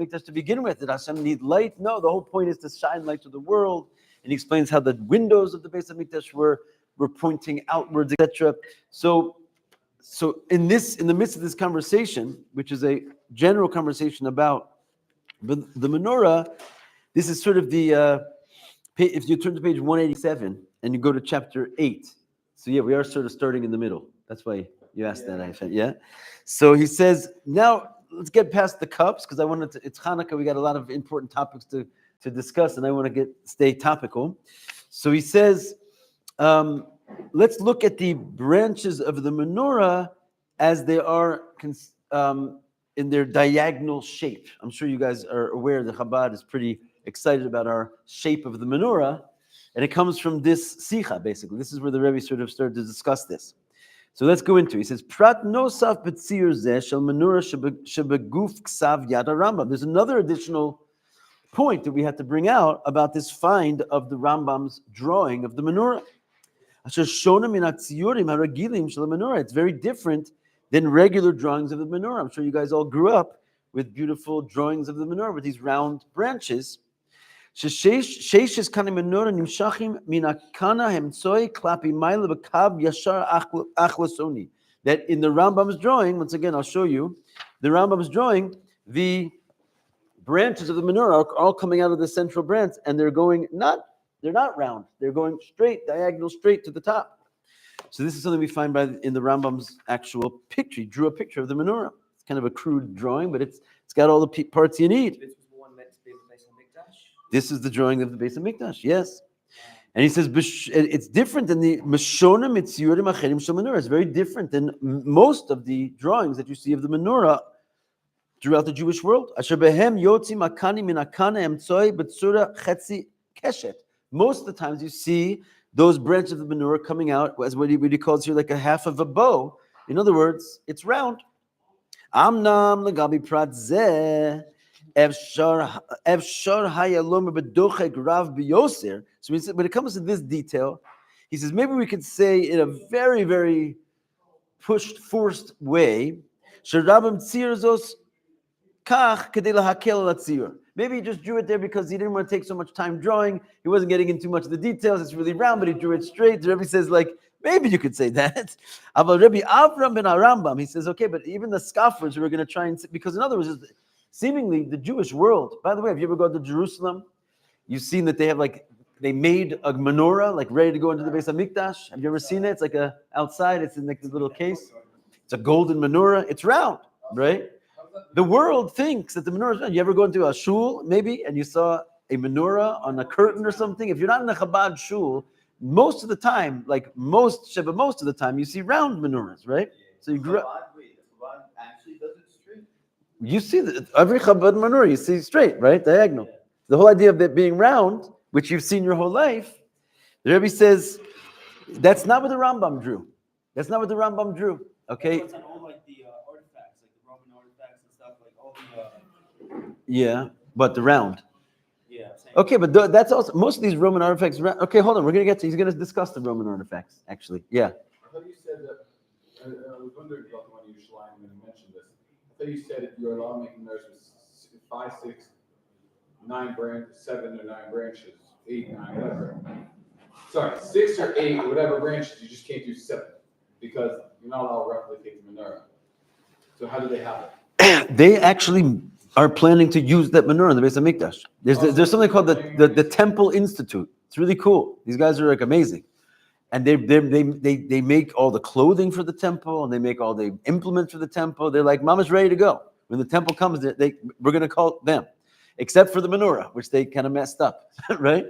HaMikdash to begin with? Did Hashem need light? No, the whole point is to shine light to the world. And he explains how the windows of the Beis HaMikdash were pointing outwards, etc. So in the midst of this conversation, which is a general conversation about the menorah, this is sort of the, if you turn to page 187 and you go to chapter 8. So yeah, we are sort of starting in the middle. That's why you asked that, I think. Yeah. So he says, now let's get past the cups, because it's Chanukah, we got a lot of important topics to discuss, and I want to stay topical. So he says, let's look at the branches of the menorah as they are in their diagonal shape. I'm sure you guys are aware that Chabad is pretty excited about our shape of the menorah, and it comes from this Sicha, basically. This is where the Rebbe sort of started to discuss this. So let's go into it. He says, Prat nosaf b'tzir zeh shel menorah shebeguf ksav yad Rambam. There's another additional point that we had to bring out about this find of the Rambam's drawing of the menorah. It's very different than regular drawings of the menorah. I'm sure you guys all grew up with beautiful drawings of the menorah with these round branches. That in the Rambam's drawing, once again, I'll show you, the Rambam's drawing, the branches of the menorah are all coming out of the central branch, and they're not round. They're going straight, diagonal, straight to the top. So this is something we find in the Rambam's actual picture. He drew a picture of the menorah. It's kind of a crude drawing, but it's got all the parts you need. This is the drawing of the Beis HaMikdash, yes. And he says it's different than the Meshona Mitziurim Acherim Shel Menorah. It's very different than most of the drawings that you see of the menorah throughout the Jewish world. Asher behem yotzim akani min akana emtzoi b'tzura chetzi keshet. Most of the times you see those branches of the menorah coming out as what he calls here like a half of a bow. In other words, it's round. Amnam legabi prat zeh efshar hayalom b'dochek rav b'yoser. So when it comes to this detail, he says maybe we could say in a very, very forced way, sherabim tzirzos kach kedei lahakel al hatzir. Maybe he just drew it there because he didn't want to take so much time drawing. He wasn't getting into much of the details. It's really round, but he drew it straight. The Rebbe says, maybe you could say that. But Rebbe Avram ben Arambam, he says, okay, but even the scoffers who are going to try and say, because in other words, seemingly the Jewish world, by the way, have you ever gone to Jerusalem? You've seen that they made a menorah, ready to go into the Beis HaMikdash. Have you ever seen it? It's outside, it's in this little case. It's a golden menorah. It's round, right? The world thinks that the menorah is round. You ever go into a shul, maybe, and you saw a menorah on a curtain or something? If you're not in a Chabad shul, most of the time, most of the time, you see round menorahs, right? So you grew up. Chabad actually does it straight. You see every Chabad menorah, you see straight, right? Diagonal. Yeah. The whole idea of it being round, which you've seen your whole life, the Rebbe says, that's not what the Rambam drew. That's not what the Rambam drew. Okay? That's on all the artifacts, the Roman artifacts and stuff, all the... Yeah, but the round. Yeah. Okay, but that's also, most of these Roman artifacts, okay, hold on, he's going to discuss the Roman artifacts, actually. Yeah. I thought you said that, I was wondering about the one you Yerushalayim when you mentioned this. I thought you said that you're allowed making those with 5, 6, 9 branches, 7 or 9 branches, 8, 9, whatever. Sorry, 6 or 8 or whatever branches, you just can't do 7 because you're not allowed to replicate the menorah. So how do they have it? They actually are planning to use that menorah in the Beis HaMikdash. There's something called the Temple Institute. It's really cool. These guys are amazing. And they make all the clothing for the temple, and they make all the implements for the temple. They're like, Mama's ready to go. When the temple comes, we're going to call them, except for the menorah, which they kind of messed up, right?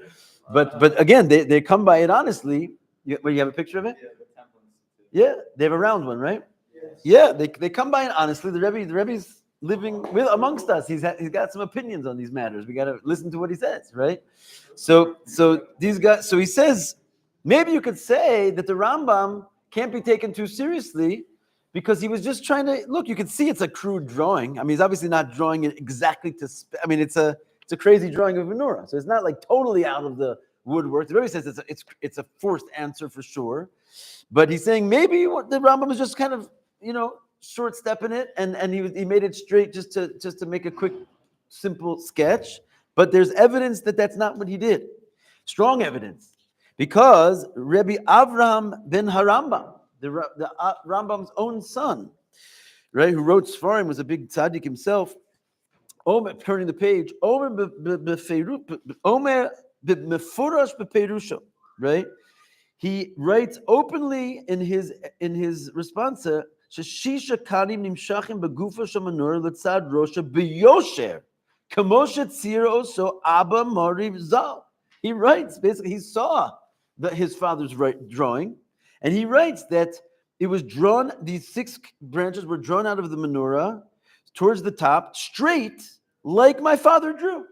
But again, they come by it honestly. You have a picture of it? Yeah, the Temple Institute. Yeah, they have a round one, right? Yes. Yeah, they come by it honestly. The Rebbe's living amongst us. He's got some opinions on these matters. We got to listen to what he says, right? So these guys. So he says, maybe you could say that the Rambam can't be taken too seriously because he was just trying to look. You can see it's a crude drawing. I mean, he's obviously not drawing it exactly to. It's a crazy drawing of a menorah. So it's not totally out of the woodwork. The Rebbe says it's a forced answer for sure, but he's saying maybe the Rambam was just kind of short stepping it, and he made it straight just to make a quick simple sketch, but there's evidence that that's not what he did. Strong evidence. Because Rebbe Avraham ben Harambam, the Rambam's own son, right, who wrote Sfarim, was a big tzaddik himself. Omer, turning the page, Omer b'mefurash b'perusha, right? He writes openly in his response, Shisha kanim nimshachim begufa shamanur letzad rosha b'yosher, kamoshet tzira so Abba Mariv Zal. He writes, basically, he saw his father's drawing, and he writes that it was drawn, these 6 branches were drawn out of the menorah towards the top, straight, like my father drew.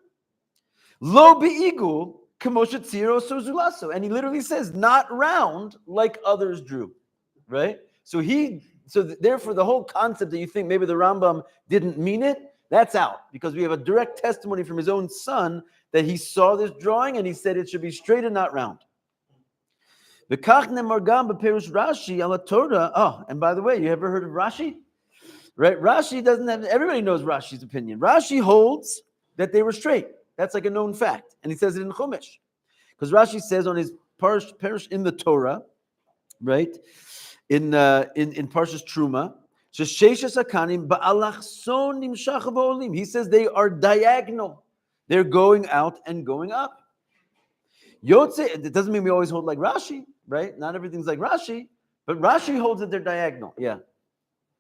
Lo be'igul, kamoshet tziro so zulaso. And he literally says, not round like others drew, right? So therefore, the whole concept that you think maybe the Rambam didn't mean it, that's out, because we have a direct testimony from his own son that he saw this drawing and he said it should be straight and not round. Oh, and by the way, you ever heard of Rashi? Right? Rashi doesn't have, everybody knows Rashi's opinion. Rashi holds that they were straight. That's like a known fact. And he says it in Chumash. Because Rashi says on his parish in the Torah, right? In Parshas Truma, he says they are diagonal. They're going out and going up. Yotze, it doesn't mean we always hold like Rashi, right? Not everything's like Rashi, but Rashi holds that they're diagonal. Yeah.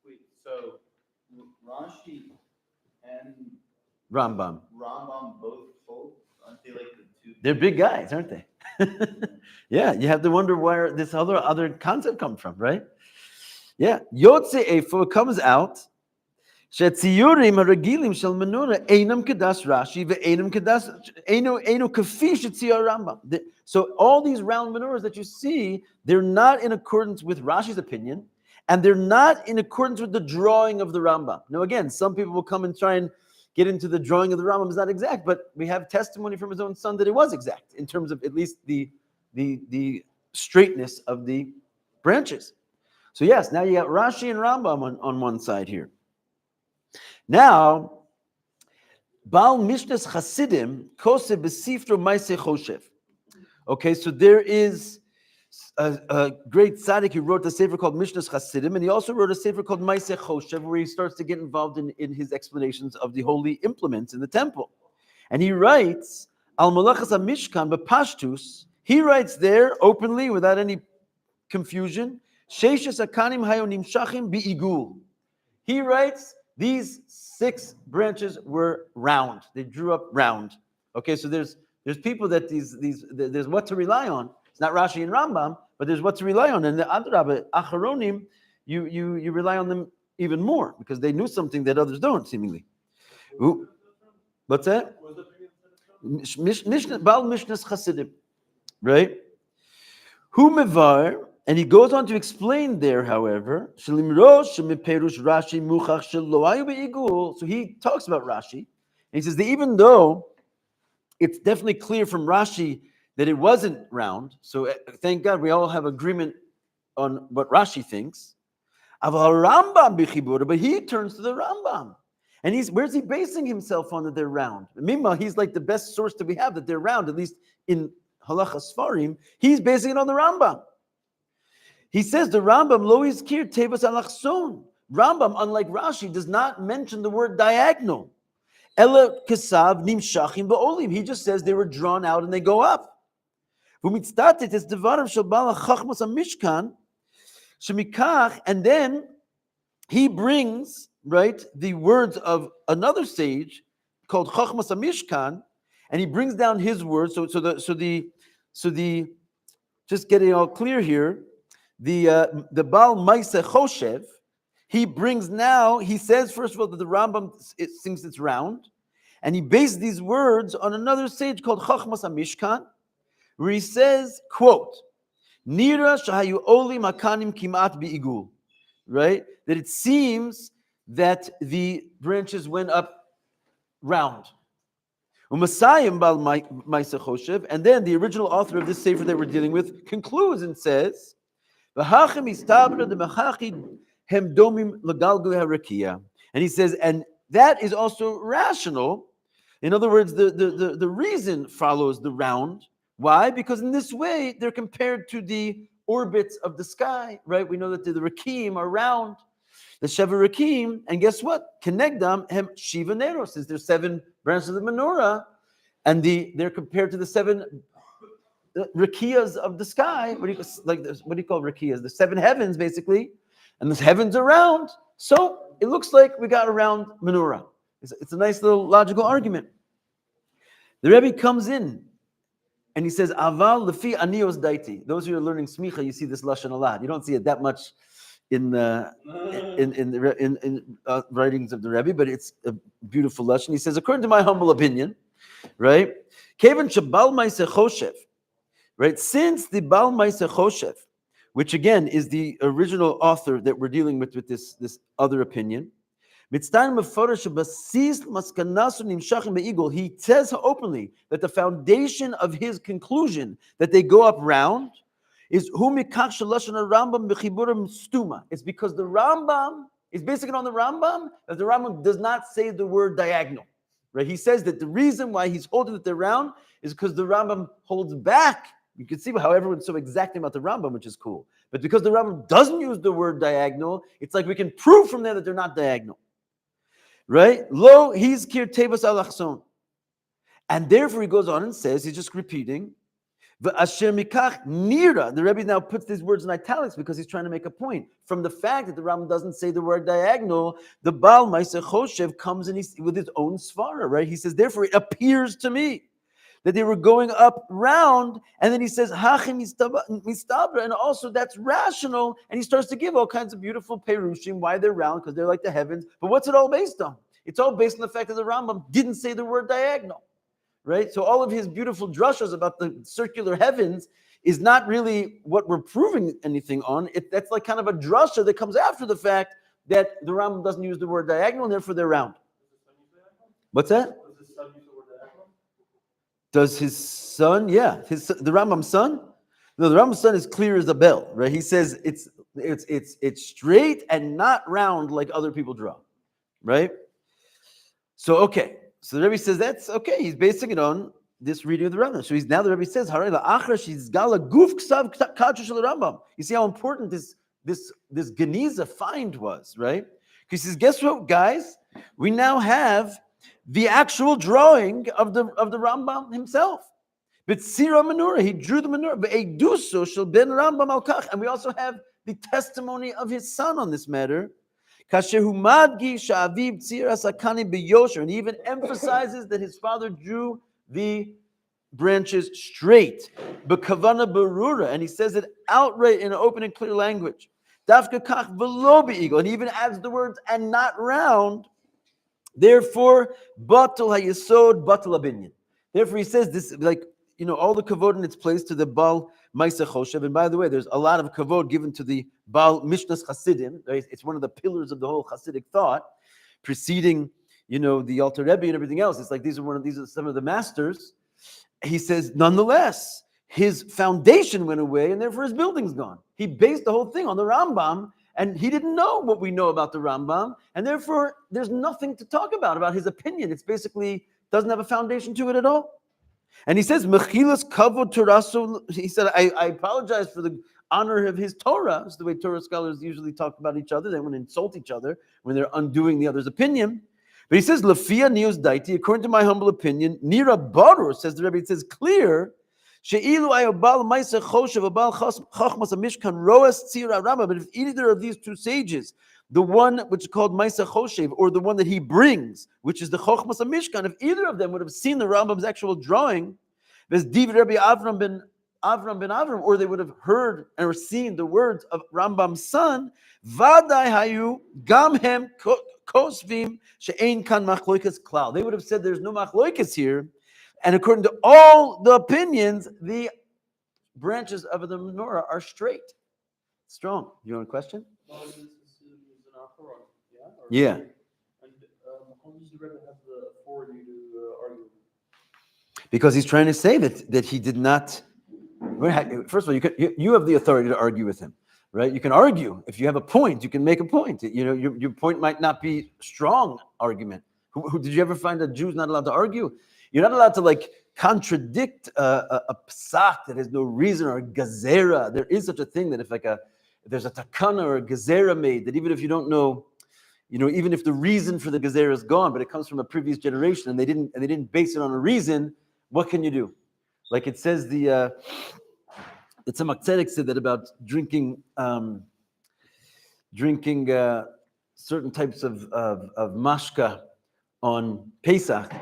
Wait, so Rashi and Rambam both hold? Aren't they like the two? They're big guys, aren't they? Yeah, you have to wonder where this other concept comes from, right? Yeah. Yotze Efo comes out. Shetziyurim haragilim shel menorah einam kedas Rashi ve'einam kedas eino kafi shetziyur Rambam. So all these round menorahs that you see, they're not in accordance with Rashi's opinion, and they're not in accordance with the drawing of the Rambam. Now, again, some people will come and try and get into the drawing of the Rambam is not exact, but we have testimony from his own son that it was exact in terms of at least the straightness of the branches. So yes, now you got Rashi and Rambam on one side here. Now, Baal Mishnas Chasidim Kose Besifro Maaseh Choshev. Okay, so there is a great tzaddik who wrote a sefer called Mishnas Chasidim, and he also wrote a sefer called Maaseh Choshev, where he starts to get involved in his explanations of the holy implements in the temple. And he writes, Al Malachas HaMishkan B'Pashtus, he writes there openly, without any confusion, Sheishes Akanim Hayo Nimshachim Bi'igul. He writes, these 6 branches were round. They drew up round. Okay, so there's people that there's what to rely on. It's not Rashi and Rambam, but there's what to rely on. And the Adrabah, Acharonim, you rely on them even more because they knew something that others don't, seemingly. Ooh. What's that? Baal Mishnas Chasidim, right? Hu mevar. And he goes on to explain there, however, so he talks about Rashi, and he says that even though it's definitely clear from Rashi that it wasn't round, so thank God we all have agreement on what Rashi thinks, but he turns to the Rambam. And where's he basing himself on that they're round? Meanwhile, he's like the best source that we have that they're round, at least in Halacha Sfarim. He's basing it on the Rambam. He says the Rambam lo izkir tevas alachson. Rambam, unlike Rashi, does not mention the word diagonal. Ela kesav nimshachim ba'olim. He just says they were drawn out and they go up. V'mitztatet es devarim shel bal hachachmas hamishkan shemikach, and then he brings the words of another sage called Chachmas hamishkan, and he brings down his words. So the just getting all clear here. The Baal Maaseh Choshev, he says, first of all, that the Rambam thinks it's round, and he based these words on another sage called Chachmas HaMishkan, where he says, quote, Nira shahayu oli makanim kimat bi'igul, right? That it seems that the branches went up round. Umasayim Baal Maaseh Choshev, and then the original author of this sefer that we're dealing with concludes and says, and he says, and that is also rational In other words, the reason follows the round. Why? Because in this way, they're compared to the orbits of the sky, right? We know that the Rakim are round, the Sheva Rakim, and guess what? Kenegdam hem Shiva Neros, is there's 7 branches of the menorah, and they're compared to the 7 Rakiyas of the sky. What do you call Rakiyas? The 7 heavens, basically, and the heavens are round. So it looks like we got a round menorah. It's a nice little logical argument. The Rebbe comes in and he says, Aval lefi anios daiti. Those who are learning smicha, you see this lashon a lot. You don't see it that much in writings of the Rebbe, but it's a beautiful lashon. He says, according to my humble opinion, right? Kevan shabal ma'aseh choshev, right? Since the Bal ma'aseh choshev, which again is the original author that we're dealing with this other opinion, he says openly that the foundation of his conclusion that they go up round is it's because the Rambam is basing it on the Rambam, that the Rambam does not say the word diagonal. Right? He says that the reason why he's holding it round is because the Rambam holds back. You can see how everyone's so exacting about the Rambam, which is cool. But because the Rambam doesn't use the word diagonal, it's like we can prove from there that they're not diagonal. Right? Lo, he's kir tevas alachson. And therefore he goes on and says, he's just repeating, V'asher mikach nira. The Rebbe now puts these words in italics because he's trying to make a point. From the fact that the Rambam doesn't say the word diagonal, the Baal Ma'aseh Choshev comes in with his own svara, right? He says, therefore it appears to me that they were going up round, and then he says, Hachim mistabra, and also that's rational, and he starts to give all kinds of beautiful perushim, why they're round, because they're like the heavens. But what's it all based on? It's all based on the fact that the Rambam didn't say the word diagonal, right? So all of his beautiful drushas about the circular heavens is not really what we're proving anything on. That's like kind of a drasha that comes after the fact that the Rambam doesn't use the word diagonal, and therefore they're round. What's that? Does his son, the Rambam's son? No, the Rambam's son is clear as a bell, right? He says it's straight and not round like other people draw, right? So okay, so the Rebbe says that's okay. He's basing it on this reading of the Rambam. So now the Rebbe says, you see how important this Geniza find was, right? Because he says, guess what, guys? We now have the actual drawing of the Rambam himself. But Sira Menorah, he drew the menorah. But Eiduso shel ben Rambam al kach, and we also have the testimony of his son on this matter. Kasher hu madgi sha'aviv tzira sakani b'yosher, and he even emphasizes that his father drew the branches straight, b'kavana berura, and he says it outright in an open and clear language. Dafka kach v'lo be'igel, and he even adds the words and not round. Therefore, batul hayesod batul abinyan. Therefore, he says this, like, all the kavod in its place to the Baal Ma'aseh Choshev. And by the way, there's a lot of kavod given to the Baal Mishnas Chasidim. Right? It's one of the pillars of the whole Hasidic thought, preceding, the Alter Rebbe and everything else. It's like these are some of the masters. He says, nonetheless, his foundation went away, and therefore his building's gone. He based the whole thing on the Rambam, and he didn't know what we know about the Rambam, and therefore there's nothing to talk about his opinion. It's basically doesn't have a foundation to it at all. And he says, Mechilas kavod Toraso. He said, I apologize for the honor of his Torah. It's the way Torah scholars usually talk about each other. They want to insult each other when they're undoing the other's opinion. But he says, Lafia nios daiti, according to my humble opinion, Nira barur, says the Rebbe, it says clear, She'ilu ayobal ma'aseh choshev abal chachmas amishkan roas tzira rama. But if either of these two sages, the one which is called Ma'aseh Choshev, or the one that he brings, which is the Chochmas HaMishkan, if either of them would have seen the Rambam's actual drawing, there's Div Rabbi Avram ben Avram, or they would have heard or seen the words of Rambam's son, Vadai Hayu Gam Hem Kosvim She'ein Kan Machloikas Klal. They would have said there's no Machloikas here, and according to all the opinions, the branches of the menorah are straight. Strong. You want a question? Yeah. And how does the Rebbe have the authority to argue? Because he's trying to say that he did not. First of all, you have the authority to argue with him, right? You can argue if you have a point. You can make a point. Your point might not be strong argument, Did you ever find that Jews not allowed to argue? You're not allowed to like contradict a psak that has no reason, or a gezerah. There is such a thing that if there's a takana or a gezerah made, that even if you don't know, even if the reason for the gezerah is gone, but it comes from a previous generation and they didn't base it on a reason, what can you do? Like it says the Tzemach Tzedek said that about drinking certain types of mashka on Pesach.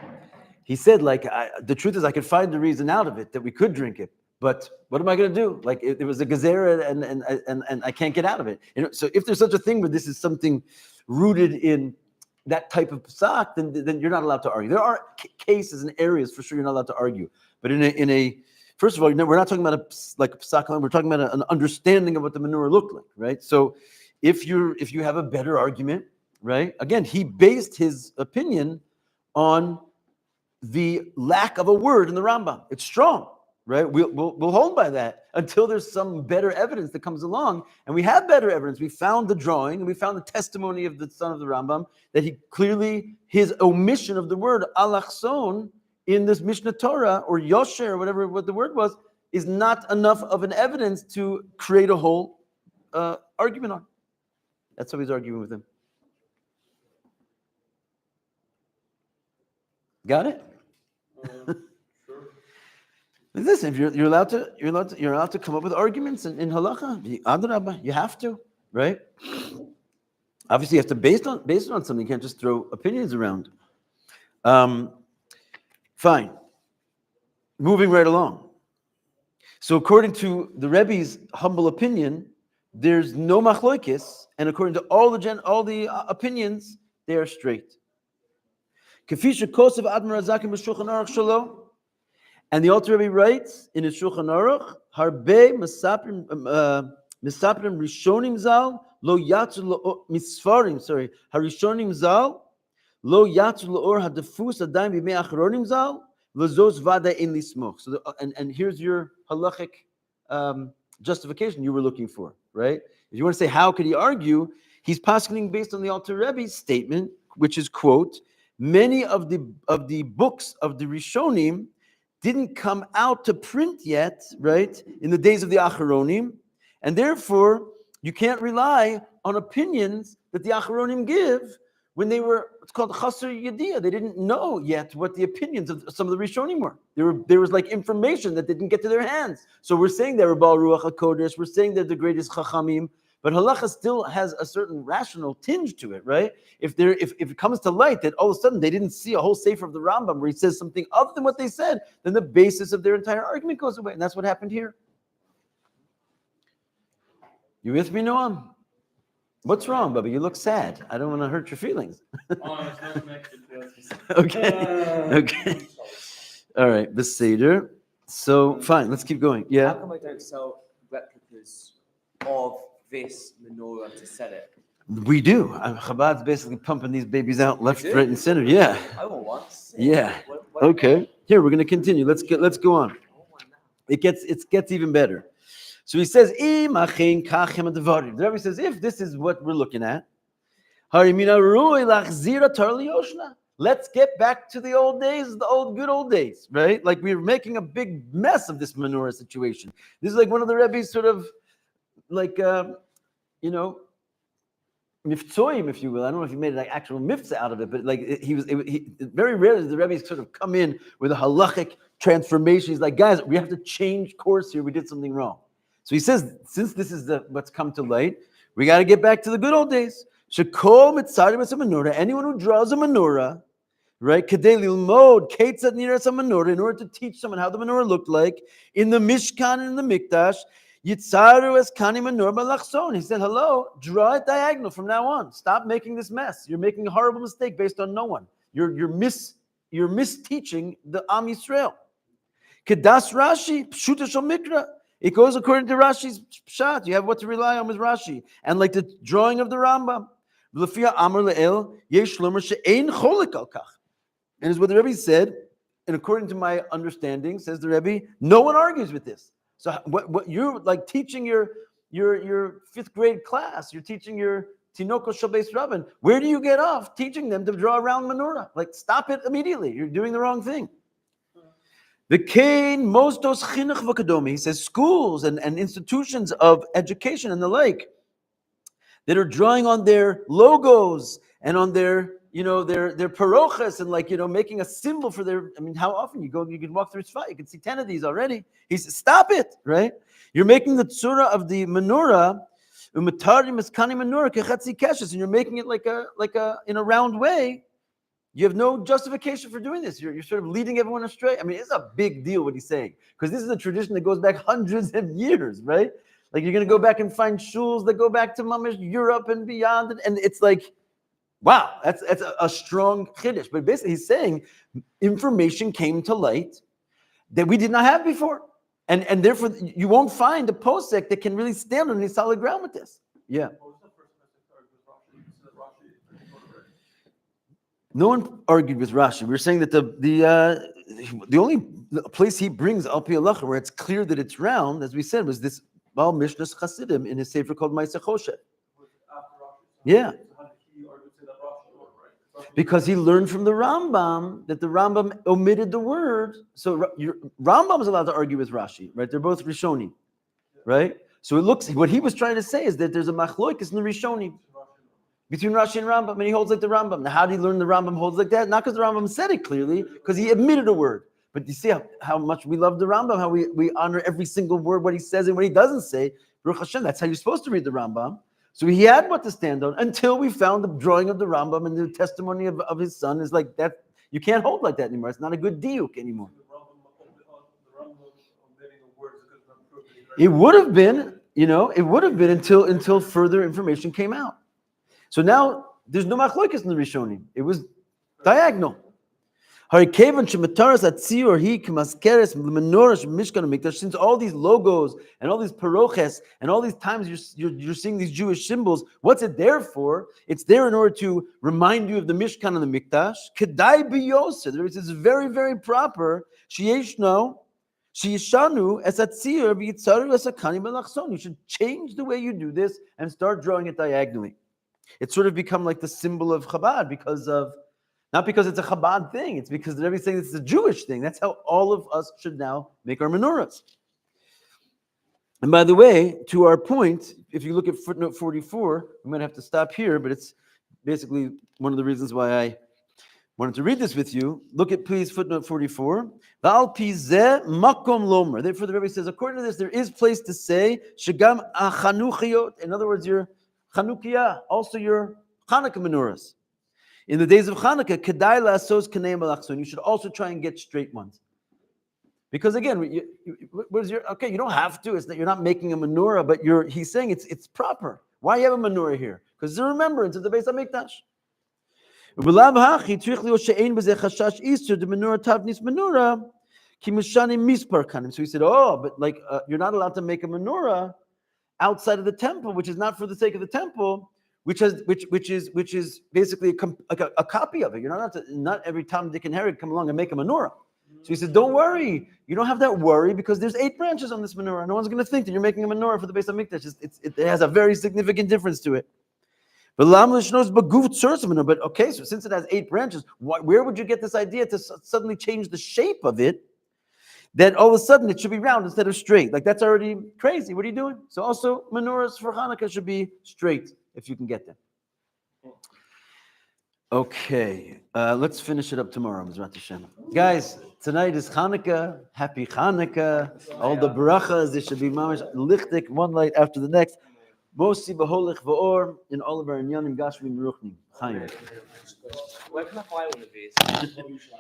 He said, like, the truth is I could find the reason out of it that we could drink it, but what am I going to do? Like, it was a gezerah and I can't get out of it. So if there's such a thing where this is something rooted in that type of psak, then you're not allowed to argue. There are cases and areas for sure you're not allowed to argue. But in a first of all, we're not talking about a psak, we're talking about an understanding of what the menorah looked like, right? So if you have a better argument, right? Again, he based his opinion on the lack of a word in the Rambam. It's strong, right? We'll hold by that until there's some better evidence that comes along. And we have better evidence. We found the drawing, and we found the testimony of the son of the Rambam, that he clearly, his omission of the word alachson in this Mishnah Torah, or Yosher, or what the word was, is not enough of an evidence to create a whole argument on. That's how he's arguing with him. Got it? Sure. Listen, if you're allowed to come up with arguments in halacha, adrabah, you have to, right? Obviously, you have to base it on something. You can't just throw opinions around. Fine. Moving right along. So, according to the Rebbe's humble opinion, there's no machloikis, and according to all the opinions, they are straight. And the Alter Rebbe writes in his Shulchan Aruch, Harbe misaprim rishonim zal lo yatzu misfarim. Sorry, harishonim zal lo yatzu laor hadefus adayim b'mei achronim zal lezos vada in lismoch. So, and here's your halachic justification you were looking for, right? If you want to say how could he argue, he's paskening based on the Alter Rebbe's statement, which is, quote, many of the books of the Rishonim didn't come out to print yet, right, in the days of the Acharonim, and therefore you can't rely on opinions that the Acharonim give when they were, it's called Chaser Yediyah. They didn't know yet what the opinions of some of the Rishonim were. There was like information that didn't get to their hands. So we're saying they're Baal Ruach HaKodesh, we're saying they're the greatest Chachamim, but halacha still has a certain rational tinge to it, right? If it comes to light that all of a sudden they didn't see a whole sefer of the Rambam where he says something other than what they said, then the basis of their entire argument goes away, and that's what happened here. You with me, Noam? What's wrong, Bubba? You look sad. I don't want to hurt your feelings. Okay. All right, Beseder. So fine, let's keep going. Yeah. How come I don't sell replicas of this menorah to sell it? We do. Chabad's basically pumping these babies out left, right, and center. Yeah. I want one. Yeah. Okay. Here, we're going to continue. Let's go on. It gets even better. So he says, the Rebbe says, if this is what we're looking at, let's get back to the old days, the good old days, right? Like we're making a big mess of this menorah situation. This is like one of the Rebbe's sort of like, mifzoim, if you will. I don't know if he made an actual mifza out of it, but like very rarely does the Rebbe sort of come in with a halachic transformation. He's like, guys, we have to change course here. We did something wrong. So he says, since this is what's come to light, we got to get back to the good old days. Shekol mitzarim es menorah. Anyone who draws a menorah, right? Kedei lilmod keitzad niras menorah, in order to teach someone how the menorah looked like in the Mishkan and in the Mikdash. Yitzaru es kani menorah balachson. He said, hello, draw it diagonal from now on. Stop making this mess. You're making a horrible mistake based on no one. You're misteaching the Am Yisrael. Kedas Rashi pshuta shel mikra. It goes according to Rashi's pshat. You have what to rely on with Rashi, and like the drawing of the Rambam. L'fia amar le'el yesh lomer she'ein cholik al kach. And is what the Rebbe said, and according to my understanding, says the Rebbe, no one argues with this. So what you're like teaching your fifth grade class, you're teaching your Tinoko Shabes Rabin. Where do you get off teaching them to draw around menorah? Like, stop it immediately. You're doing the wrong thing. The Kain Mostos Chinuch V'Kadomi. He says schools and institutions of education and the like that are drawing on their logos and on their their parochas and making a symbol for their. I mean, how often you can walk through Tzfat, you can see 10 of these already. He says, stop it, right? You're making the tzura of the menorah, and you're making it like a in a round way. You have no justification for doing this. You're sort of leading everyone astray. I mean, it's a big deal what he's saying, because this is a tradition that goes back hundreds of years, right? Like, you're going to go back and find shuls that go back to Mamish Europe and beyond, and it's like, wow, that's a strong chiddush. But basically, he's saying information came to light that we did not have before, and therefore you won't find a posek that can really stand on any solid ground with this. Yeah. No one argued with Rashi. We were saying that the only place he brings Al Pi Halacha where it's clear that it's round, as we said, was this Baal Mishnas Chasidim in his sefer called Ma'aseh Choshet. Yeah. Because he learned from the Rambam that the Rambam omitted the word. So Rambam is allowed to argue with Rashi, right? They're both Rishonim, right? So it looks, what he was trying to say is that there's a machloikis in the Rishonim between Rashi and Rambam, and he holds like the Rambam. Now, how did he learn the Rambam holds like that? Not because the Rambam said it clearly, because he admitted a word. But you see how much we love the Rambam, how we honor every single word, what he says and what he doesn't say. Baruch Hashem, that's how you're supposed to read the Rambam. So he had what to stand on until we found the drawing of the Rambam, and the testimony of his son is like that. You can't hold like that anymore. It's not a good diuk anymore. It would have been, until further information came out. So now there's no machlokas in the Rishonim. It was diagonal. Since all these logos and all these paroches and all these times you're seeing these Jewish symbols, what's it there for? It's there in order to remind you of the Mishkan and the Mikdash. Kedai b'yoseh. It's very, very proper. Sheyeshnu esatzir v'yitzaru esakani belachson. You should change the way you do this and start drawing it diagonally. It's sort of become like the symbol of Chabad not because it's a Chabad thing, it's because the Rebbe is saying it's a Jewish thing. That's how all of us should now make our menorahs. And by the way, to our point, if you look at footnote 44, I'm going to have to stop here, but it's basically one of the reasons why I wanted to read this with you. Look at, please, footnote 44. Therefore, the Rebbe says, according to this, there is place to say, Shagam achanuchiyot, in other words, your Chanukiyah, also your Hanukkah menorahs. In the days of Chanukah, kedai la'asos kanei malachson. You should also try and get straight ones. Because again, you don't have to. It's that you're not making a menorah, but he's saying it's proper. Why you have a menorah here? Because it's a remembrance of the Beis HaMikdash. So he said, but you're not allowed to make a menorah outside of the temple, which is not for the sake of the temple, which is basically a copy of it. You're not every Tom, Dick, and Harry come along and make a menorah. So he said, don't worry. You don't have that worry because there's 8 branches on this menorah. No one's going to think that you're making a menorah for the Beis HaMikdash. It has a very significant difference to it. But okay, so since it has 8 branches, where would you get this idea to suddenly change the shape of it? Then all of a sudden it should be round instead of straight. Like, that's already crazy. What are you doing? So also menorahs for Hanukkah should be straight if you can get them. Okay, let's finish it up tomorrow, Mizrat Hashem. Guys, tonight is Hanukkah. Happy Hanukkah. All the barachas, there should be mamash lichtik, one light after the next. Mosi b'holich v'or in all of our inyanim gashmi meruchnim. Chaim. Where can I buy one of these?